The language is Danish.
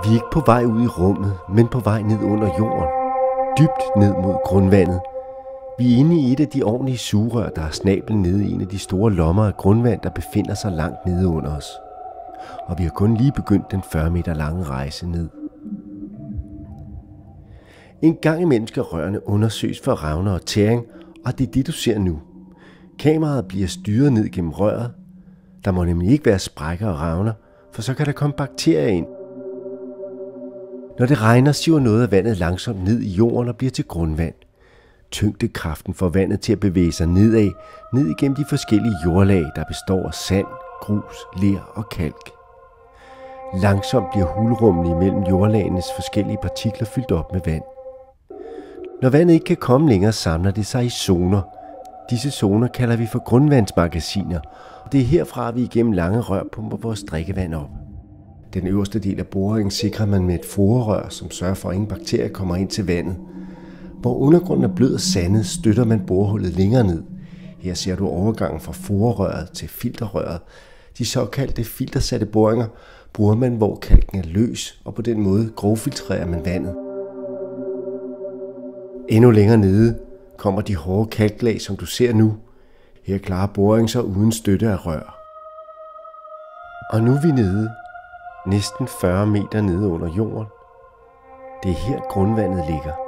Vi er ikke på vej ud i rummet, men på vej ned under jorden. Dybt ned mod grundvandet. Vi er inde i et af de ordentlige sugerør, der har snablen nede i en af de store lommer af grundvand, der befinder sig langt nede under os. Og vi har kun lige begyndt den 40 meter lange rejse ned. En gang imellem skal rørene undersøges for revner og tæring, og det er det, du ser nu. Kameraet bliver styret ned gennem røret. Der må nemlig ikke være sprækker og revner, for så kan der komme bakterier ind. Når det regner, siver noget af vandet langsomt ned i jorden og bliver til grundvand. Tyngdekraften får vandet til at bevæge sig nedad, ned igennem de forskellige jordlag, der består af sand, grus, ler og kalk. Langsomt bliver hulrummene imellem jordlagenes forskellige partikler fyldt op med vand. Når vandet ikke kan komme længere, samler det sig i zoner. Disse zoner kalder vi for grundvandsmagasiner, og det er herfra, vi igennem lange rør pumper vores drikkevand op. Den øverste del af boringen sikrer man med et forerør, som sørger for, at ingen bakterier kommer ind til vandet. Hvor undergrunden er blød og sandet, støtter man borehullet længere ned. Her ser du overgangen fra forerøret til filterrøret. De såkaldte filtersatte boringer bruger man, hvor kalken er løs, og på den måde grovfiltrerer man vandet. Endnu længere nede kommer de hårde kalklag, som du ser nu. Her klarer boringen sig uden støtte af rør. Og nu er vi nede, næsten 40 meter nede under jorden. Det er her grundvandet ligger.